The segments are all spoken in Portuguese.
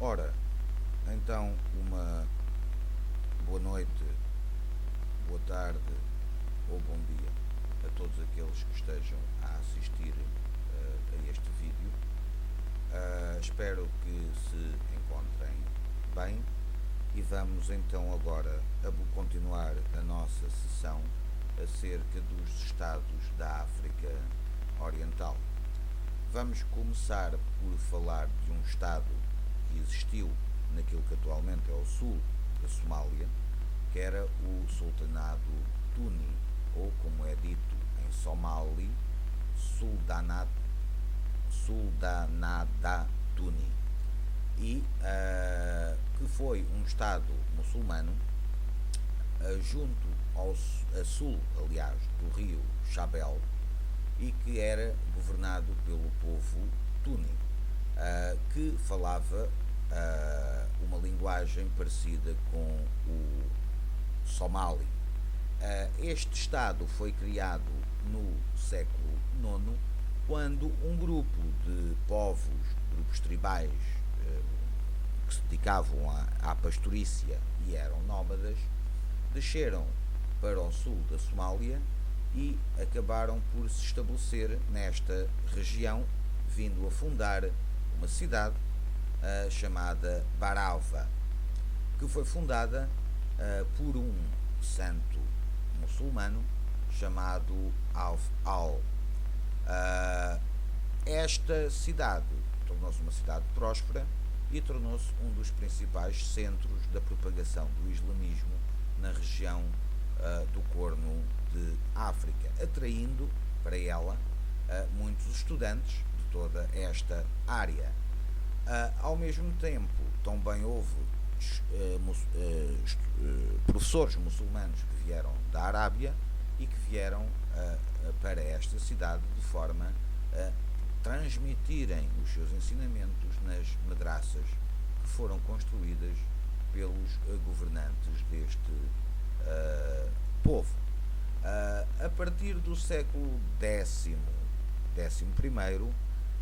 Ora, então uma boa noite, boa tarde ou bom dia a todos aqueles que estejam a assistir a este vídeo. Espero que se encontrem bem e vamos então agora continuar a nossa sessão acerca dos estados da África Oriental. Vamos começar por falar de um estado que existiu naquilo que atualmente é o sul da Somália, que era o Sultanado Tuni, ou como é dito em Somali, Sultanada Tuni, e que foi um estado muçulmano junto a sul, aliás, do rio Chabel, e que era governado pelo povo Tuni, que falava uma linguagem parecida com o Somali. Este Estado foi criado no século IX, quando um grupo de grupos tribais que se dedicavam à pastorícia e eram nómadas, desceram para o sul da Somália e acabaram por se estabelecer nesta região, vindo a fundar uma cidade chamada Baralva, que foi fundada por um santo muçulmano chamado Al. Esta cidade tornou-se uma cidade próspera e tornou-se um dos principais centros da propagação do islamismo na região do Corno de África, atraindo para ela muitos estudantes de toda esta área. Ao mesmo tempo, também houve professores muçulmanos que vieram da Arábia e que vieram para esta cidade de forma a transmitirem os seus ensinamentos nas madraças que foram construídas pelos governantes deste povo. A partir do século XI,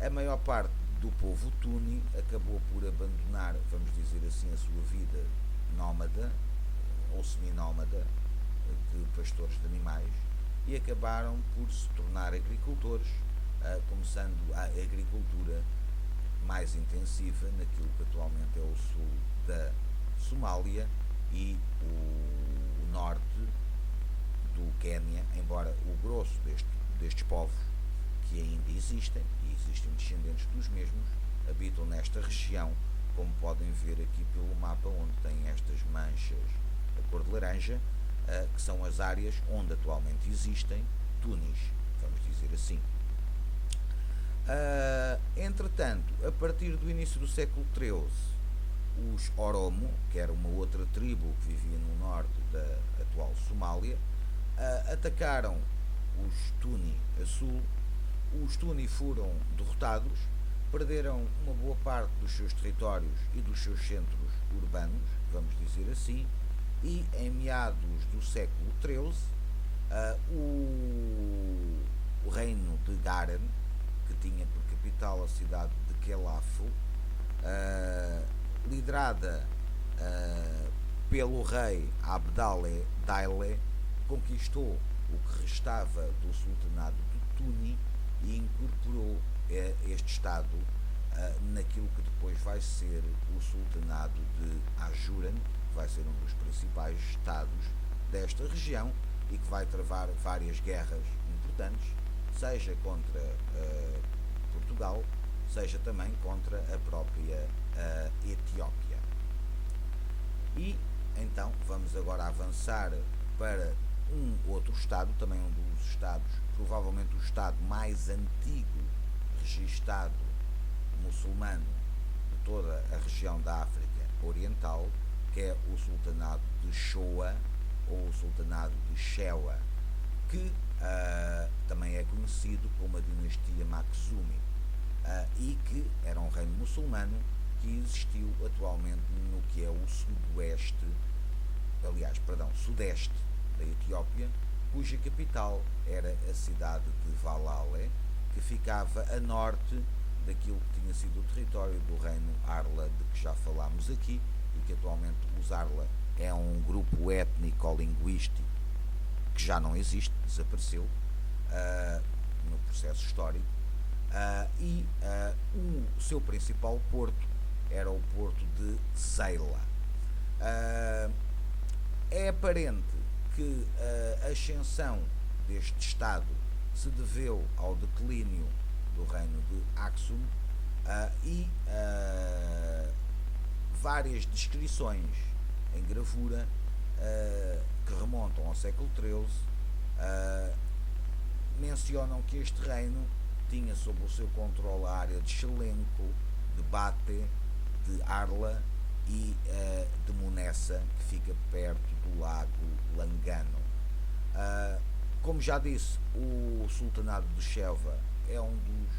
a maior parte do povo Tuni acabou por abandonar, vamos dizer assim, a sua vida nómada ou seminómada de pastores de animais e acabaram por se tornar agricultores, começando a agricultura mais intensiva naquilo que atualmente é o sul da Somália e o norte do Quénia, embora o grosso destes povos, que ainda existem, e existem descendentes dos mesmos, habitam nesta região, como podem ver aqui pelo mapa, onde tem estas manchas a cor de laranja, que são as áreas onde atualmente existem Tunis, vamos dizer assim. Entretanto, a partir do início do século XIII, os Oromo, que era uma outra tribo que vivia no norte da atual Somália, atacaram os Tuni a sul. Os Tuni foram derrotados, perderam uma boa parte dos seus territórios e dos seus centros urbanos, vamos dizer assim, e em meados do século XIII, o reino de Garen, que tinha por capital a cidade de Quelafo, liderada pelo rei Abdallah Daile, conquistou o que restava do sultanado de Tuni e incorporou este estado naquilo que depois vai ser o sultanado de Ajuran, que vai ser um dos principais estados desta região e que vai travar várias guerras importantes, seja contra Portugal, seja também contra a própria Etiópia. E então vamos agora avançar para um outro estado, também um dos estados, provavelmente o estado mais antigo registado muçulmano de toda a região da África Oriental, que é o Sultanado de Shoa, ou o Sultanado de Shewa, que também é conhecido como a dinastia Makhzumi, e que era um reino muçulmano que existiu atualmente no que é o sudeste da Etiópia, cuja capital era a cidade de Valale, que ficava a norte daquilo que tinha sido o território do reino Arla, de que já falámos aqui, e que atualmente os Arla é um grupo étnico-linguístico que já não existe, desapareceu no processo histórico, e o seu principal porto era o porto de Zeila. É aparente que a ascensão deste Estado se deveu ao declínio do reino de Aksum, e várias descrições em gravura que remontam ao século XIII mencionam que este reino tinha sob o seu controle a área de Xelenco, de Bate, de Arla e de Munessa, que fica perto do lago Langano. Como já disse, o Sultanado de Sheva é um dos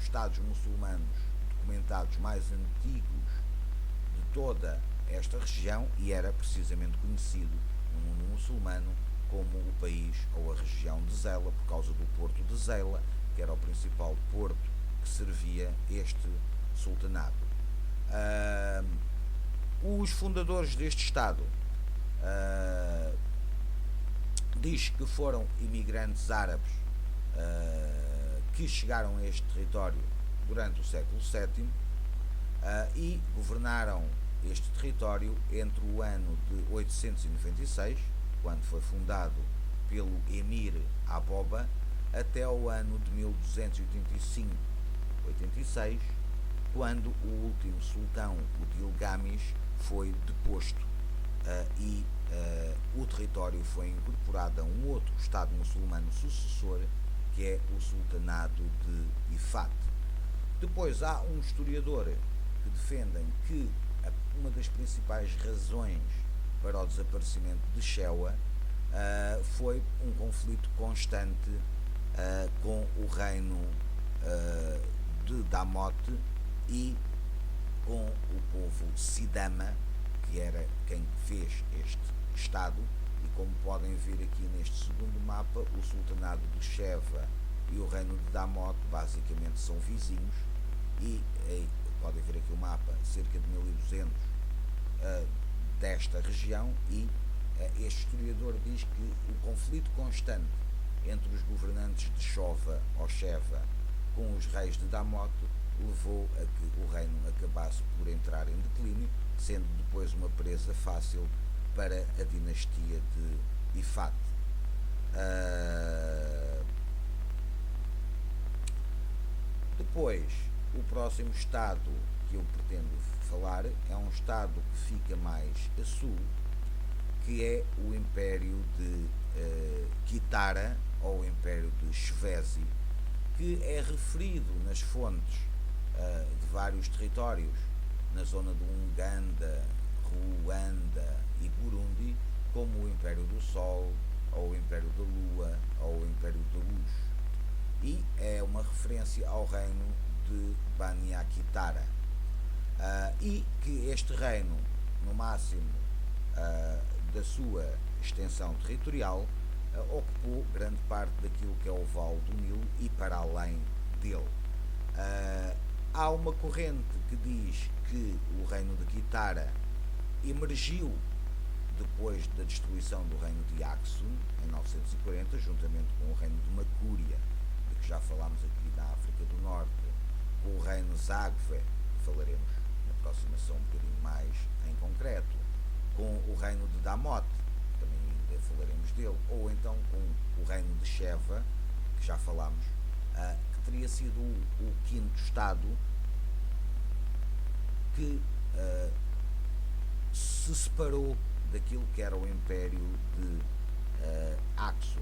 estados muçulmanos documentados mais antigos de toda esta região e era precisamente conhecido no mundo muçulmano como o país ou a região de Zeila, por causa do porto de Zeila, que era o principal porto que servia este sultanado. Os fundadores deste Estado diz que foram imigrantes árabes que chegaram a este território durante o século VII e governaram este território entre o ano de 896, quando foi fundado pelo Emir Aboba, até o ano de 1285-86, quando o último sultão, o de Ilgamis, foi deposto e o território foi incorporado a um outro Estado muçulmano sucessor, que é o Sultanado de Ifat. Depois há um historiador que defendem que uma das principais razões para o desaparecimento de Shewa foi um conflito constante com o reino de Damote e com o povo Sidama, que era quem fez este Estado, e como podem ver aqui neste segundo mapa, o Sultanado de Sheva e o reino de Damote basicamente são vizinhos, e podem ver aqui o mapa, cerca de 1200 desta região, e este historiador diz que o conflito constante entre os governantes de Shova ou Sheva com os reis de Damote levou a que o reino acabasse por entrar em declínio, sendo depois uma presa fácil para a dinastia de Ifat. Depois, o próximo estado que eu pretendo falar é um estado que fica mais a sul, que é o Império de Kitara, ou o Império de Shvezi, que é referido nas fontes de vários territórios, na zona do Uganda, Ruanda e Burundi, como o Império do Sol, ou o Império da Lua, ou o Império da Luz. E é uma referência ao reino de Bania Kitara. E que este reino, no máximo da sua extensão territorial, ocupou grande parte daquilo que é o Vale do Nilo e para além dele. Há uma corrente que diz que o reino de Kitara emergiu depois da destruição do reino de Aksum, em 940, juntamente com o reino de Makúria, de que já falámos aqui na África do Norte, com o reino Zagwe, que falaremos na próxima sessão um bocadinho mais em concreto, com o reino de Damote, também ainda falaremos dele, ou então com o reino de Sheva, que já falámos, que teria sido o quinto Estado que se separou daquilo que era o Império de Aksum.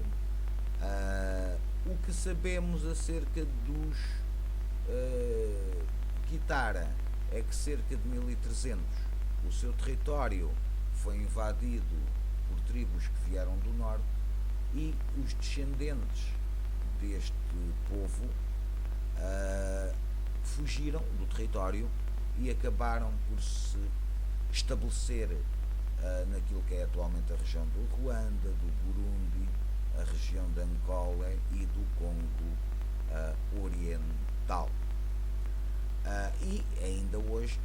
O que sabemos acerca dos Kitara é que cerca de 1300 o seu território foi invadido por tribos que vieram do norte e os descendentes deste povo fugiram do território e acabaram por se estabelecer naquilo que é atualmente a região do Ruanda, do Burundi, a região de Angola e do Congo oriental. E ainda hoje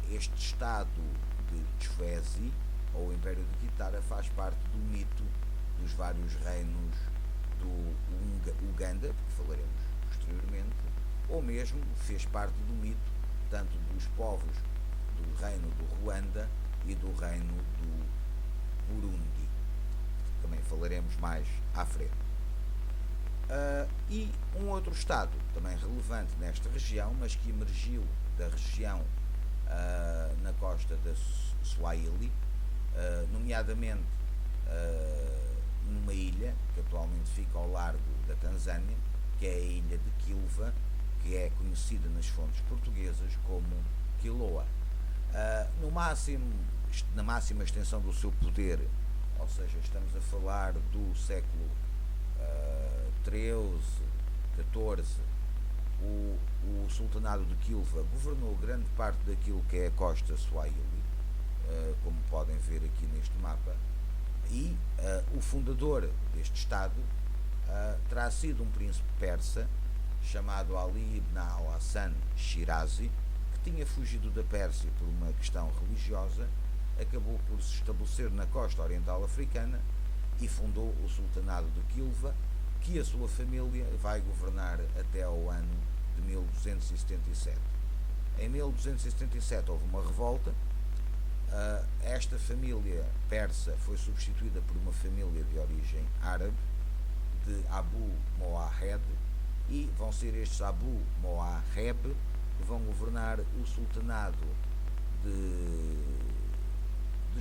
este estado de Tshwezi, ou Império de Kitara, faz parte do mito dos vários reinos do Uganda, que falaremos posteriormente, ou mesmo fez parte do mito tanto dos povos do reino do Ruanda e do reino do Burundi. Também falaremos mais à frente. E um outro estado também relevante nesta região, mas que emergiu da região na costa da Swahili, nomeadamente numa ilha que atualmente fica ao largo da Tanzânia, que é a ilha de Kilwa, que é conhecida nas fontes portuguesas como Quiloa. Na máxima extensão do seu poder, ou seja, estamos a falar do século XIII, XIV, o sultanado de Kilwa governou grande parte daquilo que é a costa Swahili, como podem ver aqui neste mapa, e o fundador deste estado terá sido um príncipe persa chamado Ali ibn al-Hassan Shirazi, que tinha fugido da Pérsia por uma questão religiosa, acabou por se estabelecer na costa oriental africana e fundou o sultanado de Kilwa, que a sua família vai governar até ao ano de 1277. Em 1277 houve uma revolta. Esta família persa foi substituída por uma família de origem árabe, de Abu Moahed, e vão ser estes Abu Moaheb que vão governar o sultanado de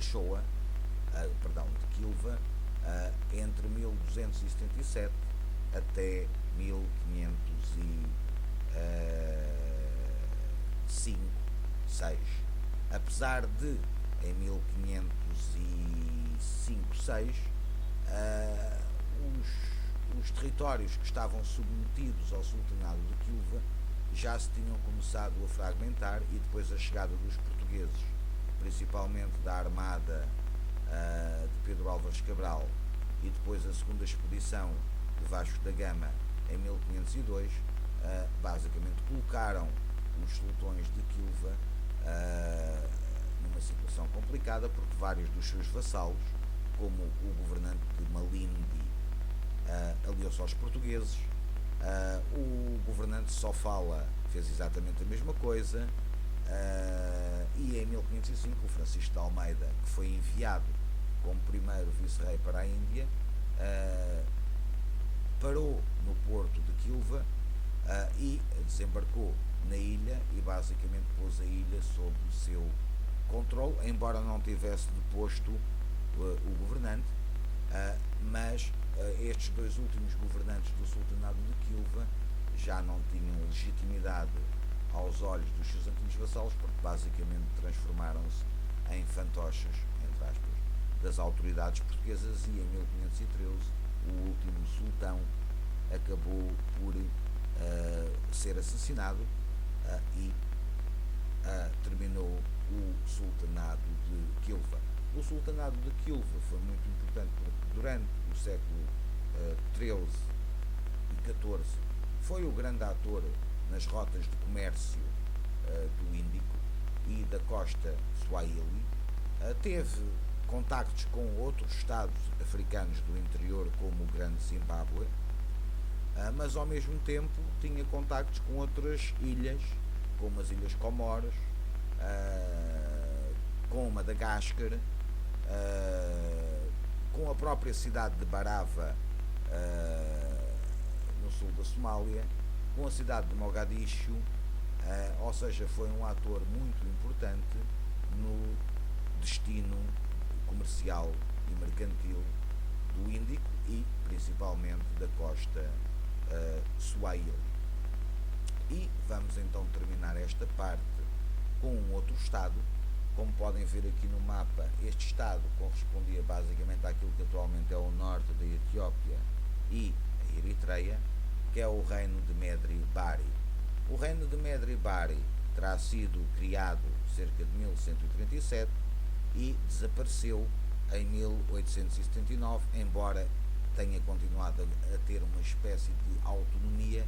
Shoa, de Kilwa, entre 1277 até 1505-6. Apesar de, em 1505-6, os territórios que estavam submetidos ao sultanado de Kilwa já se tinham começado a fragmentar, e depois a chegada dos portugueses, principalmente da armada de Pedro Álvares Cabral, e depois a segunda expedição de Vasco da Gama em 1502, basicamente colocaram os sultões de Kilwa numa situação complicada, porque vários dos seus vassalos, como o governante de Malindi, aliou-se aos portugueses, o governante de Sofala fez exatamente a mesma coisa, e em 1505 o Francisco de Almeida, que foi enviado como primeiro vice-rei para a Índia, parou no porto de Kilwa e desembarcou na ilha e basicamente pôs a ilha sob o seu controle, embora não tivesse deposto o governante, mas estes dois últimos governantes do sultanado de Kilwa já não tinham legitimidade aos olhos dos seus antigos vassalos, porque basicamente transformaram-se em fantoches, entre aspas, das autoridades portuguesas, e em 1513 o último sultão acabou por ser assassinado e terminou o sultanado de Kilwa. O sultanado de Kilwa foi muito importante porque durante o século XIII e XIV foi o grande ator nas rotas de comércio do Índico e da costa Swahili. Teve contactos com outros estados africanos do interior, como o grande Zimbábue, mas ao mesmo tempo tinha contactos com outras ilhas, como as Ilhas Comores, com Madagascar, com a própria cidade de Barava, no sul da Somália, com a cidade de Mogadishu, ou seja, foi um ator muito importante no destino comercial e mercantil do Índico e principalmente da costa Swahili. E vamos então terminar esta parte com um outro estado. Como podem ver aqui no mapa, este estado correspondia basicamente àquilo que atualmente é o norte da Etiópia e a Eritreia, que é o reino de Medri Bari. O reino de Medri Bari terá sido criado cerca de 1137 e desapareceu em 1879, embora tenha continuado a ter uma espécie de autonomia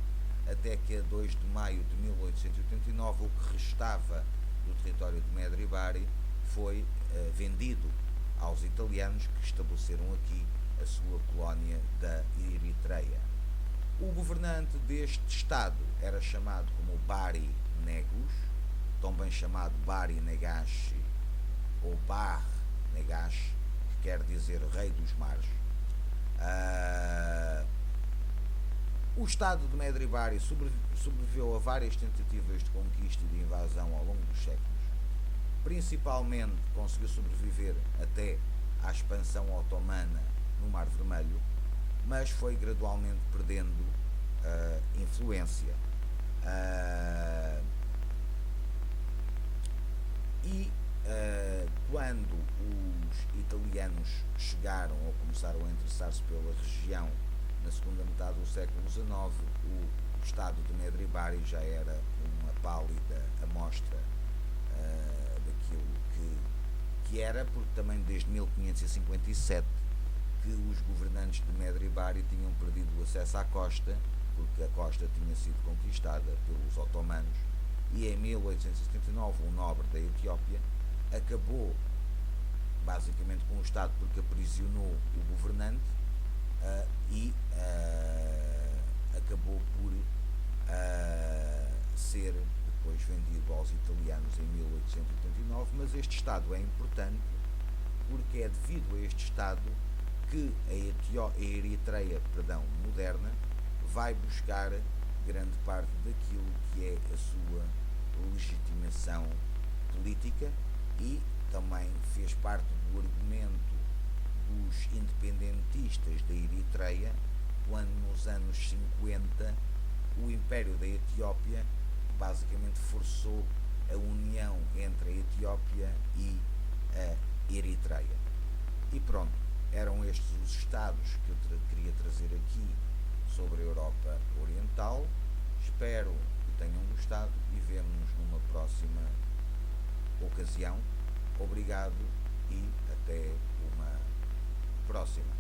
até que a 2 de maio de 1889 o que restava do território de Medri Bari foi vendido aos italianos, que estabeleceram aqui a sua colónia da Eritreia. O governante deste estado era chamado como Bari Negus, também chamado Bari Negashi ou Bar Negashi, que quer dizer Rei dos Mares. O estado de Medri Bari sobreviveu a várias tentativas de conquista e de invasão ao longo dos séculos. Principalmente conseguiu sobreviver até à expansão otomana no Mar Vermelho, mas foi gradualmente perdendo influência. Quando os italianos chegaram ou começaram a interessar-se pela região na segunda metade do século XIX, o estado de Medri Bari já era uma pálida amostra daquilo que era, porque também desde 1557 que os governantes de Medri Bari tinham perdido o acesso à costa, porque a costa tinha sido conquistada pelos otomanos, e em 1879 um nobre da Etiópia acabou basicamente com o Estado, porque aprisionou o governante e acabou por ser depois vendido aos italianos em 1889, mas este Estado é importante porque é devido a este Estado que a Eritreia moderna vai buscar grande parte daquilo que é a sua legitimação política, e também fez parte do argumento dos independentistas da Eritreia quando nos anos 50 o Império da Etiópia basicamente forçou a união entre a Etiópia e a Eritreia. E pronto, eram estes os estados que eu queria trazer aqui sobre a Europa Oriental. Espero que tenham gostado e vemo-nos numa próxima ocasião. Obrigado e até uma próxima.